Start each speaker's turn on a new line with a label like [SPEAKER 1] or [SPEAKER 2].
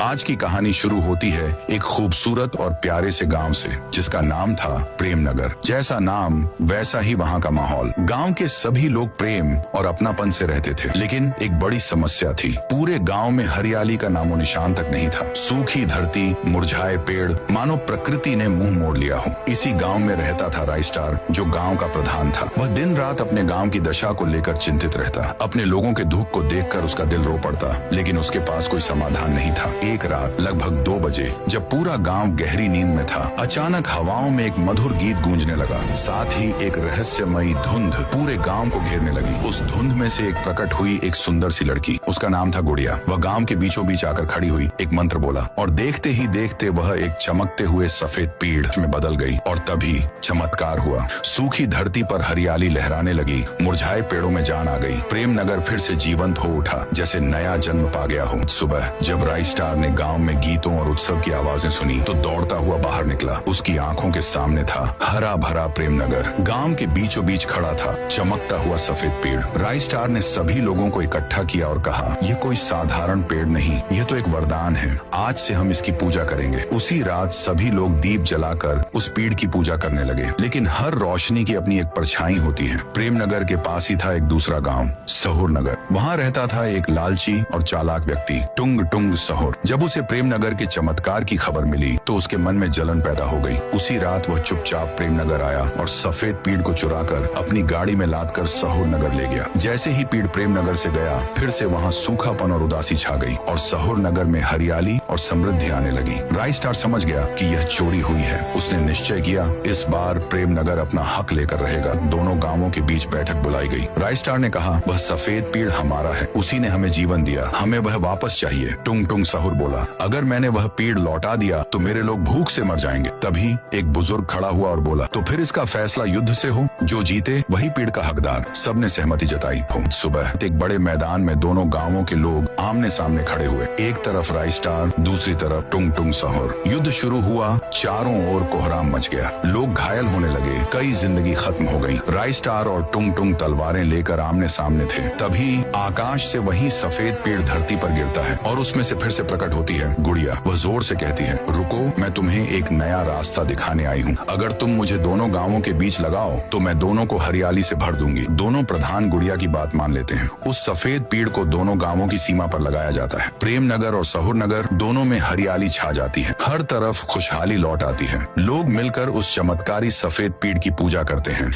[SPEAKER 1] आज की कहानी शुरू होती है एक खूबसूरत और प्यारे से गांव से, जिसका नाम था प्रेमनगर। जैसा नाम वैसा ही वहां का माहौल। गांव के सभी लोग प्रेम और अपनापन से रहते थे, लेकिन एक बड़ी समस्या थी। पूरे गांव में हरियाली का नामो निशान तक नहीं था। सूखी धरती, मुरझाए पेड़, मानो प्रकृति ने मुंह मोड़ लिया हो। इसी गांव में रहता था राइस्टार, जो गांव का प्रधान था। वह दिन रात अपने गांव की दशा को लेकर चिंतित रहता। अपने लोगों के दुख को देखकर उसका दिल रो पड़ता, लेकिन उसके पास कोई समाधान नहीं था। एक रात लगभग 2 बजे, जब पूरा गांव गहरी नींद में था, अचानक हवाओं में एक मधुर गीत गूंजने लगा। साथ ही एक रहस्यमयी धुंध पूरे गांव को घेरने लगी। उस धुंध में से एक प्रकट हुई एक सुंदर सी लड़की। उसका नाम था गुड़िया। वह गांव के बीचों बीच आकर खड़ी हुई, एक मंत्र बोला और देखते ही देखते वह एक चमकते हुए सफेद पेड़ में बदल गई। और तभी चमत्कार हुआ। सूखी धरती पर हरियाली लहराने लगी, मुरझाए पेड़ों में जान आ गई। प्रेमनगर फिर से जीवंत हो उठा, जैसे नया जन्म पा गया हो। सुबह जब राइस्टार ने गांव में गीतों और उत्सव की आवाजें सुनी, तो दौड़ता हुआ बाहर निकला। उसकी आंखों के सामने था हरा भरा प्रेमनगर। गांव के बीचों बीच खड़ा था चमकता हुआ सफेद पेड़। राइस्टार ने सभी लोगों को इकट्ठा किया और कहा, यह कोई साधारण पेड़ नहीं, यह तो एक वरदान है। आज से हम इसकी पूजा करेंगे। उसी रात सभी लोग दीप जलाकर उस पेड़ की पूजा करने लगे। लेकिन हर रोशनी की अपनी एक परछाई होती है। प्रेमनगर के पास ही था एक दूसरा गांव, सहुर नगर। वहाँ रहता था एक लालची और चालाक व्यक्ति, टुंग टुंग सहुर। जब उसे प्रेमनगर के चमत्कार की खबर मिली, तो उसके मन में जलन पैदा हो गई। उसी रात वह चुपचाप प्रेमनगर आया और सफेद पीड़ को चुराकर अपनी गाड़ी में लादकर सहुर नगर ले गया। जैसे ही पीड़ प्रेमनगर से गया, फिर से वहाँ सूखापन और उदासी छा गई और सहुर नगर में हरियाली और समृद्धि आने लगी। राइस्टार समझ गया कि यह चोरी हुई है। उसने निश्चय किया, इस बार प्रेमनगर अपना हक लेकर रहेगा। दोनों गांवों के बीच बैठक बुलाई गई। राइस्टार ने कहा, वह सफेद पेड़ हमारा है, उसी ने हमें जीवन दिया, हमें वह वापस चाहिए। टुंग टुंग सहुर बोला, अगर मैंने वह पेड़ लौटा दिया तो मेरे लोग भूख से मर जाएंगे। तभी एक बुजुर्ग खड़ा हुआ और बोला, तो फिर इसका फैसला युद्ध से हो, जो जीते वही पेड़ का हकदार। सबने सहमति जताई। सुबह एक बड़े मैदान में दोनों गांवों के लोग आमने सामने खड़े हुए। एक तरफ राइस्टार, दूसरी तरफ टुंग टुंग सहुर। युद्ध शुरू हुआ। चारों ओर कोहराम मच गया। लोग घायल होने लगे, कई जिंदगी खत्म हो गई। राइस्टार और टुंग टुंग तलवारें लेकर आमने सामने थे। तभी आकाश से वही सफेद पेड़ धरती पर गिरता है और उसमें से फिर से प्रकट होती है गुड़िया। वह जोर से कहती है, रुको, मैं तुम्हें एक नया रास्ता दिखाने आई हूँ। अगर तुम मुझे दोनों गांवों के बीच लगाओ तो मैं दोनों को हरियाली से भर दूंगी। दोनों प्रधान गुड़िया की बात मान लेते हैं। उस सफेद पेड़ को दोनों गांवों की सीमा पर लगाया जाता है। प्रेमनगर और सहुर नगर दोनों में हरियाली छा जाती है। हर तरफ खुशहाली लौट आती है। लोग मिलकर उस चमत्कारी सफेद पेड़ की पूजा करते हैं।